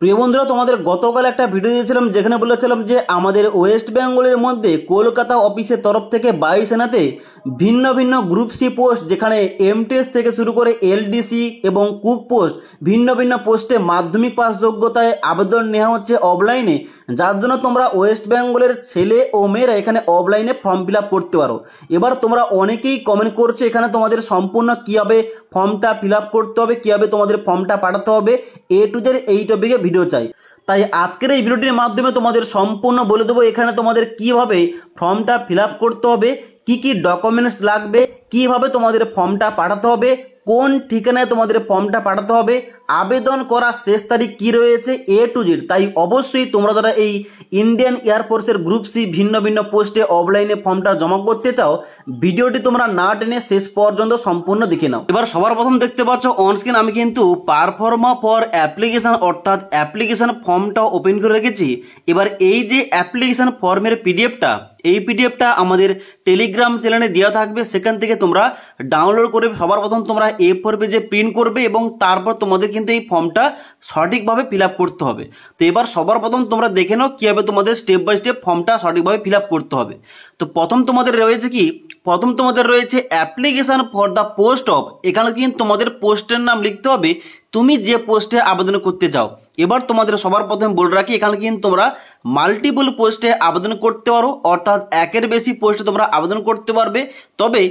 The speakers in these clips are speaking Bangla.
প্রিয় বন্ধুরা, তোমাদের গতকাল একটা ভিডিও দিয়েছিলাম যেখানে বলেছিলাম যে আমাদের ওয়েস্ট বেঙ্গলের মধ্যে কলকাতা অফিসের তরফ থেকে বায়ুসেনাতে ভিন্ন ভিন্ন গ্রুপ সি পোস্ট, যেখানে এমটিএস থেকে শুরু করে এলডিসি এবং কুক পোস্ট, ভিন্ন ভিন্ন পোস্টে মাধ্যমিক পাস যোগ্যতায় আবেদন নেওয়া হচ্ছে অফলাইনে, যার জন্য তোমরা ওয়েস্ট বেঙ্গলের ছেলে ও মেয়েরা এখানে অফলাইনে ফর্ম ফিল আপ করতে পারো। এবার তোমরা অনেকেই কমেন্ট করছো এখানে তোমাদের সম্পূর্ণ কীভাবে ফর্মটা ফিল আপ করতে হবে, কীভাবে তোমাদের ফর্মটা পাঠাতে হবে, এ টু জেড এই টপিকে ভিডিও চাই। তাই আজকের এই ভিডিওটির মাধ্যমে তোমাদের সম্পূর্ণ বলে দেবো এখানে তোমাদের কিভাবে ফর্মটা ফিল আপ করতে হবে, কি কি ডকুমেন্টস লাগবে, কিভাবে তোমাদের ফর্মটা পাঠাতে হবে, কোন ঠিকানায় তোমাদের ফর্মটা পাঠাতে হবে, আবেদন করার শেষ তারিখ কী রয়েছে, এ টু জেড। তাই অবশ্যই তোমরা যারা এই ইন্ডিয়ান এয়ারফোর্সের গ্রুপ সি ভিন্ন ভিন্ন পোস্টে অফলাইনে ফর্মটা জমা করতে চাও, ভিডিওটি তোমরা না টেনে শেষ পর্যন্ত সম্পূর্ণ দেখে নাও। এবার সবার প্রথম দেখতে পাচ্ছ অনস্ক্রিন আমি কিন্তু পারফর্মা ফর অ্যাপ্লিকেশন অর্থাৎ অ্যাপ্লিকেশন ফর্মটা ওপেন করে রেখেছি। এবার এই যে অ্যাপ্লিকেশন ফর্মের পিডিএফটা, এই পিডিএফটা আমাদের টেলিগ্রাম চ্যানেলে দেওয়া থাকবে, সেখান থেকে তোমরা ডাউনলোড করে সবার প্রথম তোমরা A4 পেজে প্রিন্ট করবে এবং তারপর তোমাদের কিন্তু এই ফর্মটা সঠিকভাবে ফিল আপ করতে হবে। তো এবার সবার প্রথম তোমরা দেখে নাও কীভাবে তোমাদের স্টেপ বাই স্টেপ ফর্মটা সঠিকভাবে ফিল আপ করতে হবে। তো প্রথম তোমাদের রয়েছে application for the post of, এখানে কিন্তু তোমাদের পোস্টের নাম লিখতে হবে, তুমি যে পোস্টে আবেদন করতে চাও। এবার তোমাদের সবার প্রথমে বলে রাখি এখানে কিন্তু তোমরা মাল্টিপল পোস্টে আবেদন করতে পারো, অর্থাৎ একের বেশি পোস্টে তোমরা আবেদন করতে পারবে। তবে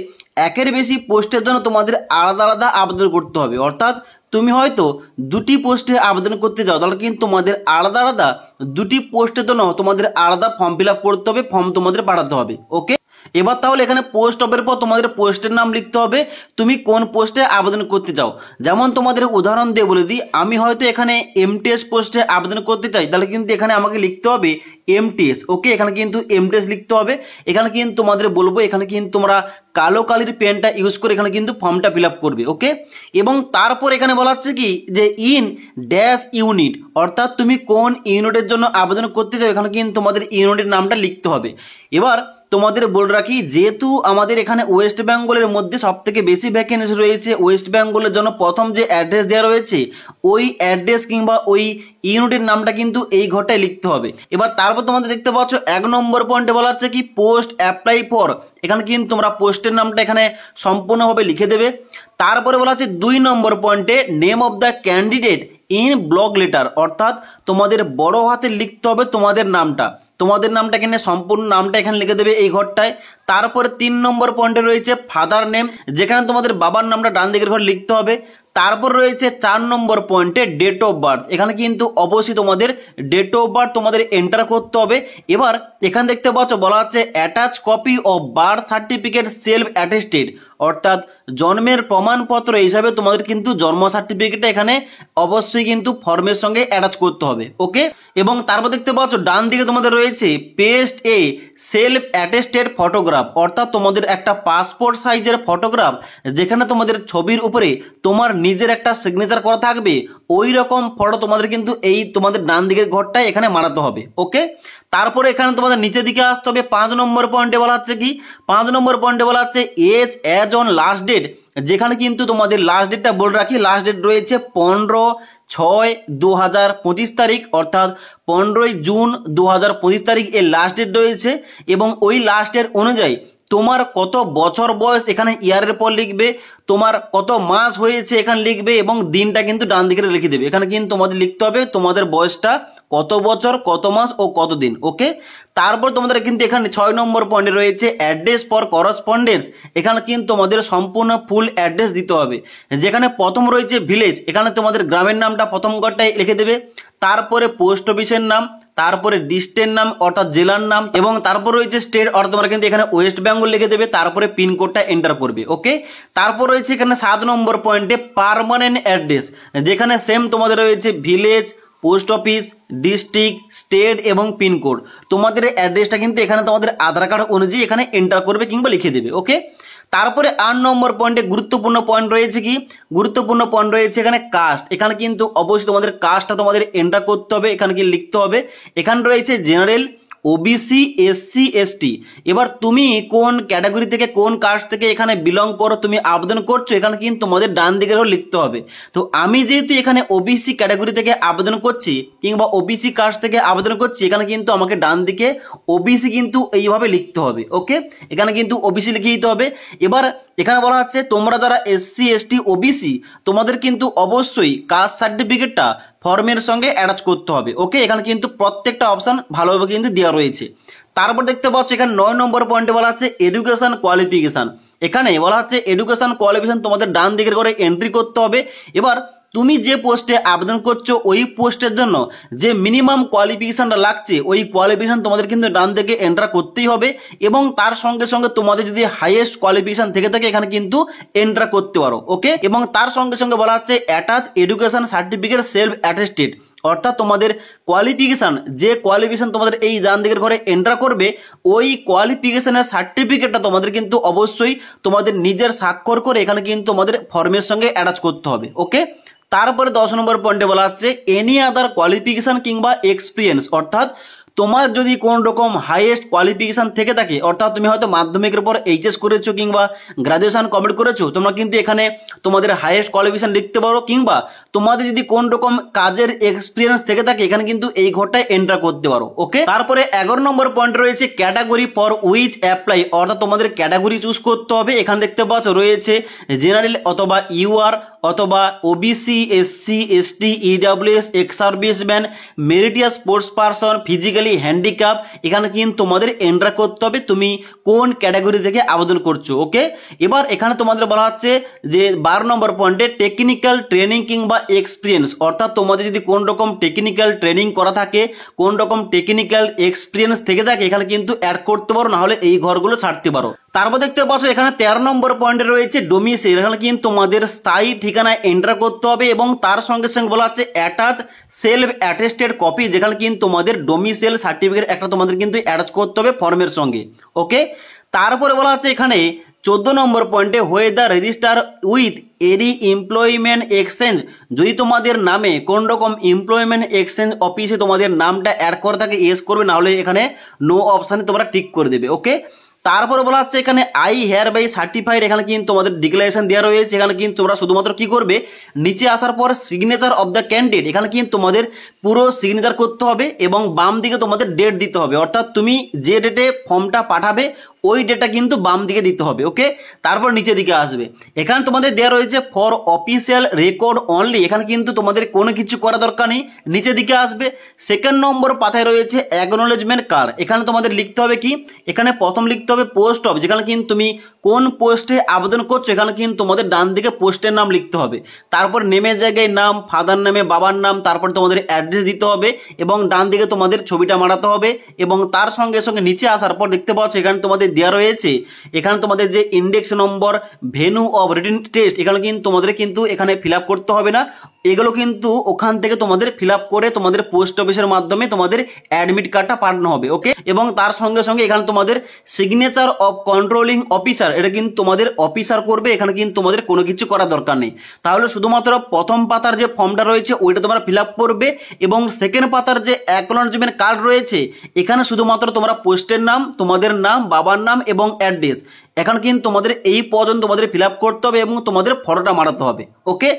একের বেশি পোস্টের জন্য তোমাদের আলাদা আলাদা আবেদন করতে হবে, অর্থাৎ তুমি হয়তো দুটি পোস্টে আবেদন করতে যাও, তাহলে কিন্তু তোমাদের আলাদা আলাদা দুটি পোস্টের জন্য তোমাদের আলাদা ফর্ম ফিল আপ করতে হবে, ফর্ম তোমাদের পাঠাতে হবে। ওকে, এবার তাহলে এখানে পোস্ট অফের পর তোমাদের পোস্টের নাম লিখতে হবে, তুমি কোন পোস্টে আবেদন করতে চাও। যেমন তোমাদের উদাহরণ দিয়ে বলে দিই, আমি হয়তো এখানে এমটিএস পোস্টে আবেদন করতে চাই, তাহলে কিন্তু এখানে আমাকে লিখতে হবে এমটিএস। ওকে, এখানে কিন্তু এমটিএস লিখতে হবে। এখানে কিন্তু তোমাদের বলবো এখানে কিন্তু তোমরা কালো কালির পেনটা ইউজ করে এখানে কিন্তু ফর্মটা ফিল আপ করবে। ওকে, এবং তারপর এখানে বলা হচ্ছে কি যে ইন ড্যাশ ইউনিট, অর্থাৎ তুমি কোন ইউনিটের জন্য আবেদন করতে চাও, এখানে কিন্তু তোমাদের ইউনিটের নামটা লিখতে হবে। এবার তোমাদের বলে রাখি, যেহেতু আমাদের এখানে ওয়েস্ট বেঙ্গলের মধ্যে সবথেকে বেশি ভ্যাকেন্সি রয়েছে, ওয়েস্ট বেঙ্গলের জন্য প্রথম যে অ্যাড্রেস দেওয়া রয়েছে ওই অ্যাড্রেস কিংবা ওই ইউনিটের নামটা কিন্তু এই ঘরটায় লিখতে হবে। এবার তারপর তোমাদের দেখতে পাচ্ছ 1 নম্বর পয়েন্টে বলা হচ্ছে কি পোস্ট অ্যাপ্লাই ফর, এখানে কিন্তু তোমরা পোস্টের নামটা এখানে সম্পূর্ণভাবে লিখে দেবে। তারপরে বলা হচ্ছে 2 নম্বর পয়েন্টে name of the candidate in block letter, অর্থাৎ তোমাদের বড় হাতে লিখতে হবে তোমাদের নামটা এখানে সম্পূর্ণ নামটা এখানে লিখে দেবে এই ঘরটায়। তারপরে 3 নম্বর পয়েন্টে রয়েছে ফাদার নেম, যেখানে তোমাদের বাবার নামটা ডান দিকের ঘর লিখতে হবে। তারপর রয়েছে 4 নম্বর পয়েন্টে ডেট অফ বার্থ, এখানে কিন্তু অবশ্যই তোমাদের ডেট অফ বার্থ তোমাদের এন্টার করতে হবে। এবার এখানে দেখতে পাচ্ছ বলা হচ্ছে attach copy of birth certificate self attested, অর্থাৎ জন্মের প্রমাণপত্র হিসাবে তোমাদের কিন্তু জন্ম সার্টিফিকেটটা এখানে অবশ্যই কিন্তু ফর্মের সঙ্গে অ্যাটাচ করতে হবে। ওকে, এবং তারপর দেখতে পাচ্ছ ডান দিকে তোমাদের রয়েছে paste a self attested photograph, অর্থাৎ তোমাদের একটা পাসপোর্ট সাইজের ফটোগ্রাফ, যেখানে তোমাদের ছবির উপরে তোমার নিজের একটা সিগনেচার করা থাকবে, ওই রকম ফটো তোমাদের কিন্তু এই তোমাদের ডান দিকের ঘরটায় এখানে মারাতে হবে। ওকে, তারপরে এখানে তোমাদের নিচের দিকে আসতে হবে। 5 নম্বর পয়েন্টে বলা হচ্ছে কি 5 নম্বর পয়েন্টে বলা হচ্ছে age as on last date, যেখানে কিন্তু তোমাদের লাস্ট ডেটটা বলে রাখি, লাস্ট ডেট রয়েছে 15/6/2025 তারিখ, অর্থাৎ 15ই জুন 2025 তারিখ এই লাস্ট ডেট রয়েছে। এবং ওই লাস্ট ডেট অনুযায়ী তোমার কত বছর বয়স এখানে ইয়ারের পর লিখবে, তোমার কত মাস হয়েছে এখানে লিখবে, এবং দিনটা কিন্তু ডান দিকে লিখে দেবে। এখানে কিন্তু তোমাদের লিখতে হবে তোমাদের বয়সটা কত বছর, কত মাস ও কত দিন। ওকে, তারপর তোমাদের কিন্তু এখানে 6 নম্বর পয়েন্টে রয়েছে অ্যাড্রেস ফর করসপন্ডেন্স, এখানে কিন্তু তোমাদের সম্পূর্ণ ফুল অ্যাড্রেস দিতে হবে। যেখানে প্রথম রয়েছে ভিলেজ, এখানে তোমাদের গ্রামের নামটা প্রথম ঘরটায় লিখে দেবে। তারপরে পোস্ট অফিসের নাম, তারপরে ডিস্ট্রিক্টের নাম অর্থাৎ জেলার নাম, এবং তারপর রয়েছে স্টেট অর্থাৎ তোমরা কিন্তু এখানে ওয়েস্ট বেঙ্গল লিখে দেবে। তারপরে পিনকোডটা এন্টার করবে। ওকে, তারপর রয়েছে এখানে 7 নম্বর পয়েন্টে পার্মানেন্ট অ্যাড্রেস, যেখানে সেম তোমাদের রয়েছে village, post office, district, state এবং পিনকোড। তোমাদের অ্যাড্রেসটা কিন্তু এখানে তোমাদের আধার কার্ড অনুযায়ী এখানে এন্টার করবে কিংবা লিখে দেবে। ওকে, তারপরে 8 নম্বর পয়েন্টে গুরুত্বপূর্ণ পয়েন্ট রয়েছে এখানে কাস্ট, এখানে কিন্তু অবশ্যই তোমাদের কাস্টটা তোমাদের এন্টার করতে হবে, এখানে কি লিখতে হবে। এখানে রয়েছে জেনারেল, ওবিসি, এসসি, এসটি। এবার তুমি কোন ক্যাটাগরি থেকে কোন কাস্ট থেকে এখানে বিলং করো তুমি আবেদন করছো, এখানে কিন্তু তোমাদের ডান দিকেও লিখতে হবে। তো আমি যেহেতু এখানে ওবিসি ক্যাটাগরি থেকে আবেদন করছি কিংবা ওবিসি কাস্ট থেকে আবেদন করছি, এখানে কিন্তু আমাকে ডান দিকে ওবিসি কিন্তু এইভাবে লিখতে হবে। ওকে, এখানে কিন্তু ওবিসি লিখে দিতে হবে। এবার এখানে বলা হচ্ছে তোমরা যারা এসসি, এসটি, ওবিসি তোমাদের কিন্তু অবশ্যই কাস্ট সার্টিফিকেটটা ফর্মের সঙ্গে অ্যাটাচ করতে হবে। ওকে, এখানে কিন্তু প্রত্যেকটা অপশান ভালোভাবে কিন্তু দেওয়া রয়েছে। তারপর দেখতে পাচ্ছ এখানে 9 নম্বর পয়েন্টে বলা হচ্ছে এডুকেশন কোয়ালিফিকেশান। এখানে বলা হচ্ছে এডুকেশন কোয়ালিফিকেশান তোমাদের ডান দিকের করে এন্ট্রি করতে হবে। এবার তুমি যে পোস্টে আবেদন করছো ওই পোস্টের জন্য যে মিনিমাম কোয়ালিফিকেশানটা লাগছে ওই কোয়ালিফিকেশান তোমাদের কিন্তু ডান দিকে এন্টার করতেই হবে, এবং তার সঙ্গে সঙ্গে তোমাদের যদি হাইয়েস্ট কোয়ালিফিকেশান থেকে থাকে এখানে কিন্তু এন্টার করতে পারো। ওকে, এবং তার সঙ্গে সঙ্গে বলা হচ্ছে attach education certificate self attested, অর্থাৎ তোমাদের কোয়ালিফিকেশান যে কোয়ালিফিকেশান তোমাদের এই ডান দিকের ঘরে এন্টার করবে ওই কোয়ালিফিকেশানের সার্টিফিকেটটা তোমাদের কিন্তু অবশ্যই তোমাদের নিজের স্বাক্ষর করে এখানে কিন্তু তোমাদের ফর্মের সঙ্গে অ্যাটাচ করতে হবে। ওকে, তারপরে 10 নম্বর পয়েন্টে বলা হচ্ছে এনি আদার কোয়ালিফিকেশান কিংবা এক্সপিরিয়েন্স, অর্থাৎ তোমার যদি কোন রকম হাইয়েস্ট কোয়ালিফিকেশান থেকে থাকে, অর্থাৎ তুমি হয়তো মাধ্যমিকের পর এইচএস করেছো কিংবা গ্রাজুয়েশন কমপ্লিট করেছো, তোমরা কিন্তু এখানে তোমাদের হাইয়েস্ট কোয়ালিফিকেশান লিখতে পারো, কিংবা তোমাদের যদি কোন রকম কাজের এক্সপিরিয়েন্স থেকে থাকে এখানে কিন্তু এই ঘরটায় এন্টার করতে পারো। ওকে, তারপরে 11 নম্বর পয়েন্ট রয়েছে ক্যাটাগরি ফর উইচ অ্যাপ্লাই, অর্থাৎ তোমাদের ক্যাটাগরি চুজ করতে হবে। এখানে দেখতে পাচ্ছ রয়েছে জেনারেল অথবা ইউআর অথবা OBC, SC, ST, EWS, ex serviceman, meritorious sports person, physically handicap, এখানে কিন্তু তোমাদের এন্টার করতে হবে তুমি কোন ক্যাটাগরি থেকে আবেদন করছো। ওকে, এবার এখানে তোমাদের বলা হচ্ছে যে 12 নম্বর পয়েন্টে টেকনিক্যাল ট্রেনিং কিংবা এক্সপিরিয়েন্স, অর্থাৎ তোমাদের যদি কোন রকম টেকনিক্যাল ট্রেনিং করা থাকে কোন রকম টেকনিক্যাল এক্সপিরিয়েন্স থেকে থাকে এখানে কিন্তু অ্যাড করতে পারো, না হলে এই ঘরগুলো ছাড়তে পারো। তারপর দেখতে পাচ্ছ এখানে 13 নম্বর পয়েন্টে রয়েছে ডোমিসাইল, এখানে কিন্তু তোমাদের স্থায়ী ঠিকানায় এন্টার করতে হবে, এবং তার সঙ্গে সঙ্গে বলা হচ্ছে অ্যাটাচ সেলফ অ্যাটেস্টেড কপি, যেখানে কিন্তু তোমাদের ডোমিসাইল সার্টিফিকেট একটা তোমাদের কিন্তু অ্যাটাচ করতে হবে ফর্মের সঙ্গে। ওকে, তারপরে বলা হচ্ছে এখানে 14 নম্বর পয়েন্টে weather register with any employment exchange, যদি তোমাদের নামে কোন রকম এমপ্লয়মেন্ট এক্সচেঞ্জ অফিসে তোমাদের নামটা অ্যাড করে থাকে ইয়েস করবে, না হলে এখানে নো অপশানে তোমরা টিক করে দেবে। ওকে, তারপরে বলা হচ্ছে এখানে আই হেয়ার বাই সার্টিফাইড, এখানে কিন্তু তোমাদের ডিক্লারেশন দেওয়া রয়েছে। এখানে কিন্তু তোমরা শুধুমাত্র কি করবে নিচে আসার পর সিগনেচার অফ দ্য ক্যান্ডিডেট, এখানে কিন্তু তোমাদের পুরো সিগনেচার করতে হবে এবং বাম দিকে তোমাদের ডেট দিতে হবে, অর্থাৎ তুমি যে ডেটে ফর্মটা পাঠাবে ওই ডেটটা কিন্তু বাম দিকে দিতে হবে। ওকে, তারপর নিচের দিকে আসবে, এখানে তোমাদের দেওয়া রয়েছে ফর অফিসিয়াল রেকর্ড অনলি, এখানে কিন্তু তোমাদের কোনো কিছু করা দরকার নেই। নিচের দিকে আসবে 2nd নম্বর পাতায় রয়েছে অ্যাকনোলেজমেন্ট কার্ড, এখানে তোমাদের লিখতে হবে কি, এখানে প্রথম লিখতে হবে পোস্ট অফ, যেখানে কিন্তু তুমি কোন পোস্টে আবেদন করছো এখানে কিন্তু তোমাদের ডান দিকে পোস্টের নাম লিখতে হবে, তারপর নেমের জায়গায় নাম, ফাদার নামে বাবার নাম, তারপর তোমাদের অ্যাড্রেস দিতে হবে এবং ডান দিকে তোমাদের ছবিটা মারাতে হবে, এবং তার সঙ্গে সঙ্গে নিচে আসার পর দেখতে পাচ্ছ এখানে তোমাদের দেওয়া রয়েছে এখানে তোমাদের যে index number, venue of written test, এখানে কিন্তু তোমাদের কিন্তু এখানে ফিল আপ করতে হবে না, এগুলো কিন্তু ওখান থেকে তোমাদের ফিল আপ করে তোমাদের পোস্ট অফিসের মাধ্যমে তোমাদের অ্যাডমিট কার্ডটা পাঠানো হবে। ওকে, এবং তার সঙ্গে সঙ্গে এখানে তোমাদের সিগনেচার অফ কন্ট্রোলিং অফিসার, এটা কিন্তু তোমাদের অফিসার করবে, এখানে কিন্তু তোমাদের কোনো কিছু করা দরকার নেই। তাহলে শুধুমাত্র প্রথম পাতার যে ফর্মটা রয়েছে ওইটা তোমরা ফিল আপ করবে, এবং 2nd পাতার যে অ্যাকনোলেজমেন্ট কার্ড রয়েছে এখানে শুধুমাত্র তোমরা পোস্টের নাম, তোমাদের নাম, বাবার নাম এবং অ্যাড্রেস, এখন কিন্তু তোমাদের এই পর্যন্ত তোমাদের ফিল আপ করতে হবে এবং তোমাদের ফটোটা মারাতে হবে। ওকে,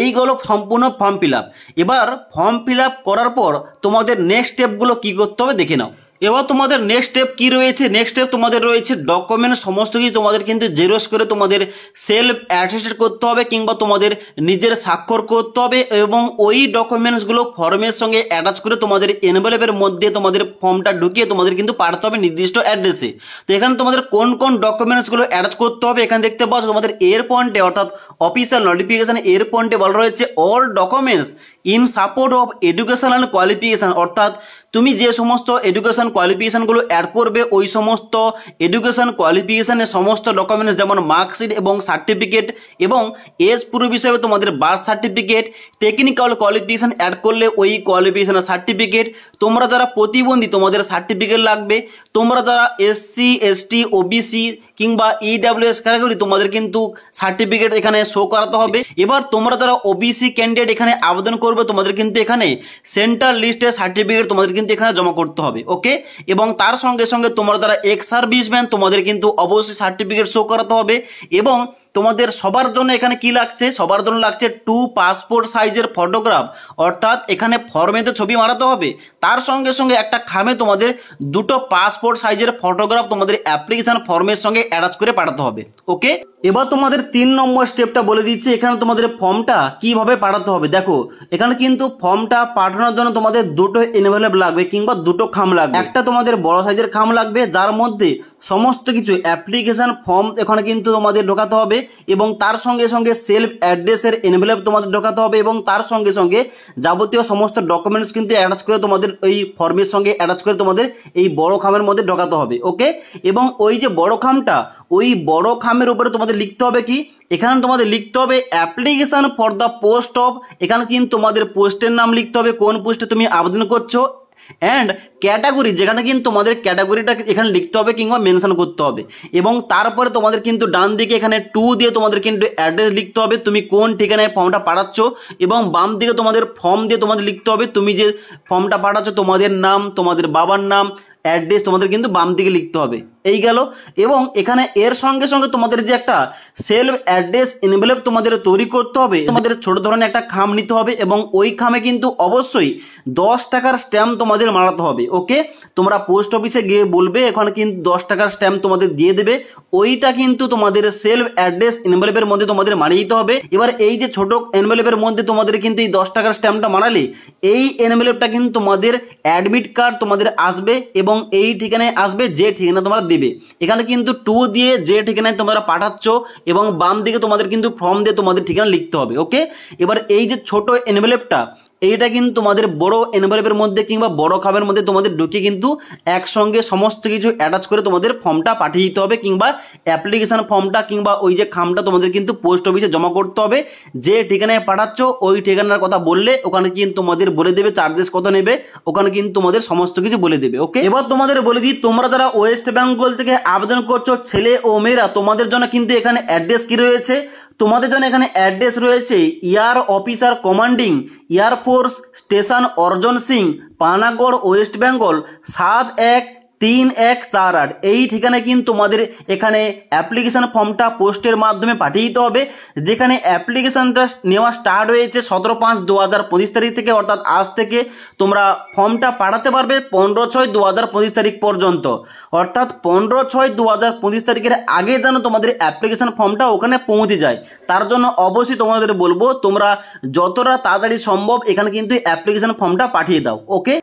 এইগুলো সম্পূর্ণ ফর্ম ফিল আপ। এবার ফর্ম ফিল আপ করার পর তোমাদের নেক্সট স্টেপগুলো কী করতে হবে দেখে নাও। এবার তোমাদের নেক্সট স্টেপ কি রয়েছে, নেক্সট স্টেপ তোমাদের রয়েছে ডকুমেন্ট সমস্ত কিছু তোমাদের কিন্তু জেরক্স করে তোমাদের সেলফ অ্যাটেস্টেড করতে হবে কিংবা তোমাদের নিজের স্বাক্ষর করতে হবে, এবং ওই ডকুমেন্টসগুলো ফর্মের সঙ্গে অ্যাটাচ করে তোমাদের এনভেলপের মধ্যে তোমাদের ফর্মটা ঢুকিয়ে তোমাদের কিন্তু পাঠাতে হবে নির্দিষ্ট অ্যাড্রেসে। তো এখানে তোমাদের কোন কোন ডকুমেন্টসগুলো অ্যাটাচ করতে হবে এখানে দেখতে পাচ্ছ তোমাদের এর পয়েন্টে, অর্থাৎ অফিসিয়াল নোটিফিকেশন এর পয়েন্টে বলা রয়েছে all documents in support of educational qualification, অর্থাৎ তুমি যে সমস্ত এডুকেশন কোয়ালিফিকেশানগুলো অ্যাড করবে ওই সমস্ত এডুকেশন কোয়ালিফিকেশানের সমস্ত ডকুমেন্টস যেমন মার্কশিট এবং সার্টিফিকেট এবং এজ প্রুফ হিসেবে তোমাদের birth certificate, technical qualification add করলে ওই কোয়ালিফিকেশানের সার্টিফিকেট, তোমরা যারা প্রতিবন্ধী তোমাদের সার্টিফিকেট লাগবে, তোমরা যারা এসসি, এসটি, ওবিসি কিংবা ইডব্লিউএস ক্যাটাগরি তোমাদের কিন্তু সার্টিফিকেট এখানে শো করাতে হবে। এবার তোমরা যারা ওবিসি ক্যান্ডিডেট এখানে আবেদন করবে তোমাদের কিন্তু এখানে সেন্ট্রাল লিস্টের সার্টিফিকেট তোমাদের কিন্তু এখানে জমা করতে হবে। ওকে, এবং তার সঙ্গে সঙ্গে তোমরা যারা এক্স সার্ভিসম্যান তোমাদের কিন্তু অবশ্যই সার্টিফিকেট শো করাতে হবে। এবং তোমাদের সবার জন্য এখানে কি লাগছে, সবার জন্য লাগছে 2 পাসপোর্ট সাইজের ফটোগ্রাফ, অর্থাৎ এখানে ফর্মেতে ছবি মারাতে হবে। তার সঙ্গে সঙ্গে একটা খামে তোমাদের 2টো পাসপোর্ট সাইজের ফটোগ্রাফ তোমাদের অ্যাপ্লিকেশন ফর্মের সঙ্গে অ্যাটাচ করে পাঠাতে হবে। ওকে, এবার তোমাদের 3 নম্বর স্টেপটা বলে দিচ্ছি। এখানে তোমাদের ফর্মটা কিভাবে পাঠাতে হবে। দেখো এখানে কিন্তু ফর্মটা পাঠানোর জন্য তোমাদের 2টো এনভেলপ লাগবে কিংবা 2টো খাম লাগবে। একটা তোমাদের বড় সাইজের খাম লাগবে যার মধ্যে সমস্ত কিছু অ্যাপ্লিকেশন ফর্ম এখানে কিন্তু তোমাদের ঢোকাতে হবে, এবং তার সঙ্গে সঙ্গে সেলফ অ্যাড্রেসের এনভেলপ তোমাদের ঢোকাতে হবে, এবং তার সঙ্গে সঙ্গে যাবতীয় সমস্ত ডকুমেন্টস কিন্তু অ্যাটাচ করে তোমাদের ওই ফর্মের সঙ্গে অ্যাটাচ করে তোমাদের এই বড় খামের মধ্যে ঢোকাতে হবে। ওকে, এবং ওই যে বড় খামটা, ওই বড় খামের উপরে তোমাদের লিখতে হবে কি, এখানে তোমাদের লিখতে হবে application for the post of, এখানে কিন্তু তোমাদের পোস্টের নাম লিখতে হবে, কোন পোস্টে তুমি আবেদন করছো, অ্যান্ড ক্যাটাগরি, যেখানে কিন্তু তোমাদের ক্যাটাগরিটা এখানে লিখতে হবে কিংবা মেনশন করতে হবে। এবং তারপরে তোমাদের কিন্তু ডান দিকে এখানে 2 দিয়ে তোমাদের কিন্তু অ্যাড্রেস লিখতে হবে, তুমি কোন ঠিকানায় ফর্মটা পাঠাচ্ছ, এবং বাম দিকে তোমাদের ফর্ম দিয়ে তোমাদের লিখতে হবে তুমি যে ফর্মটা পাঠাচ্ছ তোমাদের নাম, তোমাদের বাবার নাম, অ্যাড্রেস তোমাদের কিন্তু বাম দিকে লিখতে হবে। এই গেল। এবং এখানে এর সঙ্গে সঙ্গে তোমাদের যে একটা সেলফ অ্যাড্রেস এনভেলপ তোমাদের তৈরি করতে হবে, তোমাদের ছোট ধরনের একটা খাম নিতে হবে, এবং ওই খামে কিন্তু অবশ্যই 10 টাকার স্ট্যাম্প তোমাদের মারাতে হবে। ওকে, তোমরা পোস্ট অফিসে গিয়ে বলবে এখানে কিন্তু 10 টাকার স্ট্যাম্প তোমাদের দিয়ে দেবে, ওইটা কিন্তু তোমাদের সেলফ অ্যাড্রেস এনভেলপের মধ্যে তোমাদের মারিয়ে দিতে হবে। এবার এই যে ছোট এনভেলপের মধ্যে তোমাদের কিন্তু এই 10 টাকার স্ট্যাম্পটা মারালে এই এনভেলপটা কিন্তু তোমাদের অ্যাডমিট কার্ড তোমাদের আসবে, এবং এই ঠিকানায় আসবে যে ঠিকানা তোমরা দেবে। এখানে কিন্তু 2 দিয়ে যে ঠিকানায় তোমরা পাঠাচ্ছ, এবং বাম দিকে তোমাদের কিন্তু ফর্ম দিয়ে তোমাদের ঠিকানা লিখতে হবে। ওকে, এবার এই যে ছোট এনভেলপটা, এইটা কিন্তু তোমাদের বড় এনভেলপের মধ্যে কিংবা বড় খামের মধ্যে তোমাদের ঢুকিয়ে কিন্তু একসঙ্গে সমস্ত কিছু অ্যাটাচ করে তোমাদের ফর্মটা পাঠিয়ে দিতে হবে, কিংবা অ্যাপ্লিকেশন ফর্মটা কিংবা ওই যে খামটা তোমাদের কিন্তু পোস্ট অফিসে জমা করতে হবে। যে ঠিকানায় পাঠাচ্ছ ওই ঠিকানার কথা বললে ওখানে কিন্তু তোমাদের বলে দেবে চার্জেস কত নেবে, ওখানে কিন্তু তোমাদের সমস্ত কিছু বলে দেবে। ওকে, এবার তোমাদের বলে দিই, তোমরা যারা ওয়েস্ট বেঙ্গল থেকে আবেদন করছো ছেলে ও মেয়েরা, তোমাদের জন্য কিন্তু এখানে অ্যাড্রেস কি রয়েছে, তোমাদের জন্য এখানে অ্যাড্রেস রয়েছে air officer commanding air force station অর্জন সিং, পানাগড়, ওয়েস্ট বেঙ্গল 713148। এই ঠিকানায় কিন্তু তোমাদের এখানে অ্যাপ্লিকেশন ফর্মটা পোস্টের মাধ্যমে পাঠিয়ে দিতে হবে, যেখানে অ্যাপ্লিকেশনটা নেওয়া স্টার্ট হয়েছে 17/5/2025 তারিখ থেকে, অর্থাৎ আজ থেকে তোমরা ফর্মটা পাঠাতে পারবে 15/6/2025 তারিখ পর্যন্ত, অর্থাৎ 15/6/2025 তারিখের আগে যেন তোমাদের অ্যাপ্লিকেশন ফর্মটা ওখানে পৌঁছে যায়। তার জন্য অবশ্যই তোমাদের বলবো তোমরা যতটা তাড়াতাড়ি সম্ভব এখানে কিন্তু অ্যাপ্লিকেশন ফর্মটা পাঠিয়ে দাও। ওকে।